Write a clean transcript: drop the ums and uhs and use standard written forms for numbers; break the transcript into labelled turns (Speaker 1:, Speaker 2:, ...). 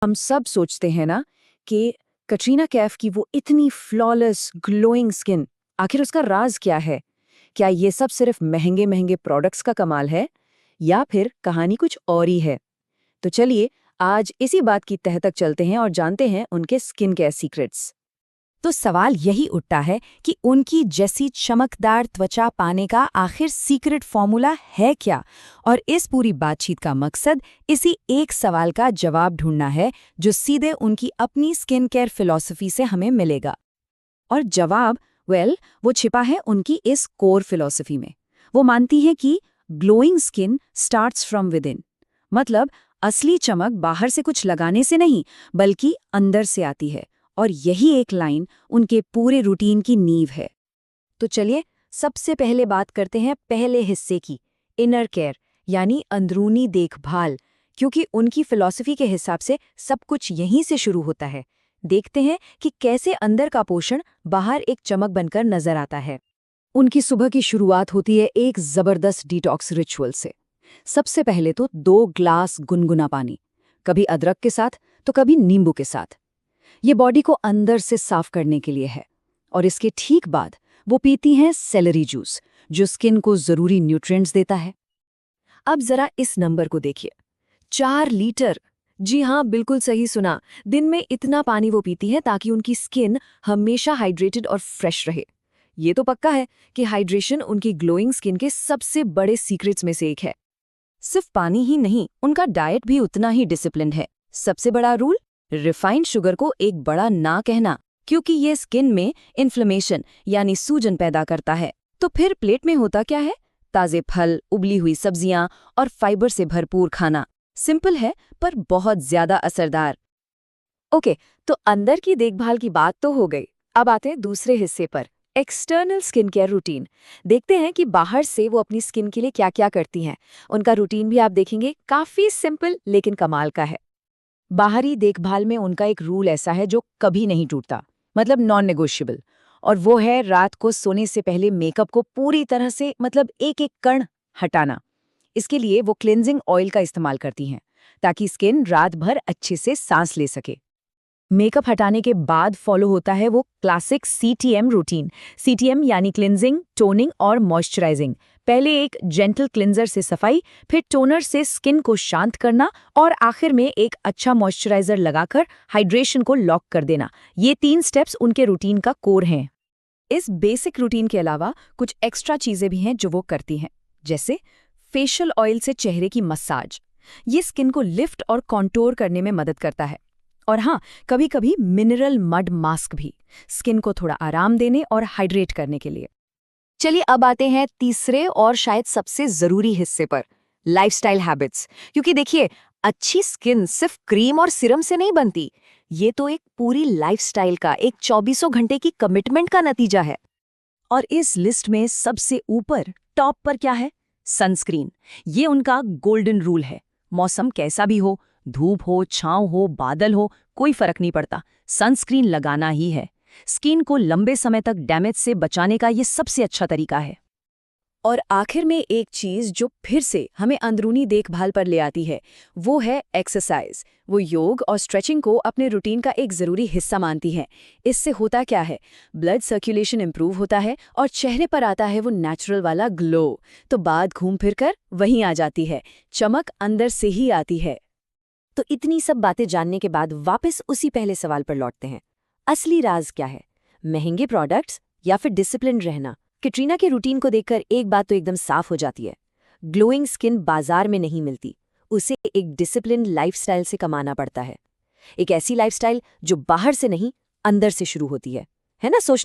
Speaker 1: हम सब सोचते हैं ना कि कटरीना कैफ की वो इतनी फ्लॉलेस ग्लोइंग स्किन, आखिर उसका राज क्या है? क्या ये सब सिर्फ महंगे महंगे प्रोडक्ट्स का कमाल है या फिर कहानी कुछ और ही है? तो चलिए आज इसी बात की तह तक चलते हैं और जानते हैं उनके स्किन केयर सीक्रेट्स।
Speaker 2: तो सवाल यही उठता है कि उनकी जैसी चमकदार त्वचा पाने का आखिर सीक्रेट फॉर्मूला है क्या। और इस पूरी बातचीत का मकसद इसी एक सवाल का जवाब ढूंढना है जो सीधे उनकी अपनी स्किन केयर फिलॉसफी से हमें मिलेगा। और जवाब वो छिपा है उनकी इस कोर फिलॉसफी में। वो मानती है कि glowing skin starts from with in, मतलब असली चमक बाहर से कुछ लगाने से नहीं बल्कि अंदर से आती है। और यही एक लाइन उनके पूरे रूटीन की नींव है। तो चलिए सबसे पहले बात करते हैं पहले हिस्से की, इनर केयर यानी अंदरूनी देखभाल, क्योंकि उनकी फिलॉसफी के हिसाब से सब कुछ यहीं से शुरू होता है। देखते हैं कि कैसे अंदर का पोषण बाहर एक चमक बनकर नजर आता है। उनकी सुबह की शुरुआत होती है एक जबरदस्त डिटॉक्स रिचुअल से। सबसे पहले तो 2 ग्लास गुनगुना पानी, कभी अदरक के साथ तो कभी नींबू के साथ। ये बॉडी को अंदर से साफ करने के लिए है। और इसके ठीक बाद वो पीती हैं सेलरी जूस, जो स्किन को जरूरी न्यूट्रिएंट्स देता है। अब जरा इस नंबर को देखिए, 4 लीटर। जी हाँ, बिल्कुल सही सुना। दिन में इतना पानी वो पीती हैं ताकि उनकी स्किन हमेशा हाइड्रेटेड और फ्रेश रहे। ये तो पक्का है कि हाइड्रेशन उनकी ग्लोइंग स्किन के सबसे बड़े सीक्रेट्स में से एक है। सिर्फ पानी ही नहीं, उनका डाइट भी उतना ही डिसिप्लिन्ड है। सबसे बड़ा रूल, रिफाइंड शुगर को एक बड़ा ना कहना, क्योंकि ये स्किन में इन्फ्लेमेशन यानी सूजन पैदा करता है। तो फिर प्लेट में होता क्या है? ताजे फल, उबली हुई सब्जियां और फाइबर से भरपूर खाना। सिंपल है पर बहुत ज्यादा असरदार। ओके, तो अंदर की देखभाल की बात तो हो गई। अब आते हैं दूसरे हिस्से पर, एक्सटर्नल स्किन केयर रूटीन। देखते हैं कि बाहर से वो अपनी स्किन के लिए क्या क्या करती हैं। उनका रूटीन भी आप देखेंगे काफी सिंपल लेकिन कमाल का है। बाहरी देखभाल में उनका एक रूल ऐसा है जो कभी नहीं टूटता, मतलब नॉन नेगोशिएबल। और वो है रात को सोने से पहले मेकअप को पूरी तरह से, मतलब एक एक कण हटाना। इसके लिए वो क्लेंजिंग ऑयल का इस्तेमाल करती हैं ताकि स्किन रात भर अच्छे से सांस ले सके। मेकअप हटाने के बाद फॉलो होता है वो क्लासिक CTM रूटीन। CTM यानी क्लिनजिंग, टोनिंग और मॉइस्चराइजिंग। पहले एक जेंटल क्लिंजर से सफाई, फिर टोनर से स्किन को शांत करना और आखिर में एक अच्छा मॉइस्चराइजर लगाकर हाइड्रेशन को लॉक कर देना। ये 3 स्टेप्स उनके रूटीन का कोर हैं। इस बेसिक रूटीन के अलावा कुछ एक्स्ट्रा चीजें भी हैं जो वो करती हैं, जैसे फेशियल ऑयल से चेहरे की मसाज। ये स्किन को लिफ्ट और कॉन्टोर करने में मदद करता है। और हाँ, कभी कभी मिनरल मड मास्क भी, स्किन को थोड़ा आराम देने और हाइड्रेट करने के लिए। चलिए अब आते हैं तीसरे और शायद सबसे जरूरी हिस्से पर, लाइफस्टाइल हैबिट्स। क्योंकि देखिए, अच्छी स्किन सिर्फ क्रीम और सीरम से नहीं बनती। ये तो एक पूरी लाइफस्टाइल का, एक 24 घंटे की कमिटमेंट का नतीजा है। और इस लिस्ट में सबसे ऊपर, टॉप पर क्या है? सनस्क्रीन। ये उनका गोल्डन रूल है। मौसम कैसा भी हो, धूप हो, छांव हो, बादल हो, कोई फर्क नहीं पड़ता, सनस्क्रीन लगाना ही है। स्किन को लंबे समय तक डैमेज से बचाने का ये सबसे अच्छा तरीका है। और आखिर में एक चीज जो फिर से हमें अंदरूनी देखभाल पर ले आती है, वो है एक्सरसाइज। वो योग और स्ट्रेचिंग को अपने रूटीन का एक जरूरी हिस्सा मानती है। इससे होता क्या है? ब्लड सर्कुलेशन इंप्रूव होता है और चेहरे पर आता है वो नेचुरल वाला ग्लो। तो बात घूम फिर कर वहीं आ जाती है, चमक अंदर से ही आती है। तो इतनी सब बातें जानने के बाद वापस उसी पहले सवाल पर लौटते हैं। असली राज क्या है? महंगे प्रोडक्ट्स या फिर डिसिप्लिन रहना? कैटरीना के रूटीन को देखकर एक बात तो एकदम साफ हो जाती है, ग्लोइंग स्किन बाजार में नहीं मिलती, उसे एक डिसिप्लिन लाइफस्टाइल से कमाना पड़ता है। एक ऐसी लाइफस्टाइल जो बाहर से नहीं, अंदर से शुरू होती है ना? सोचने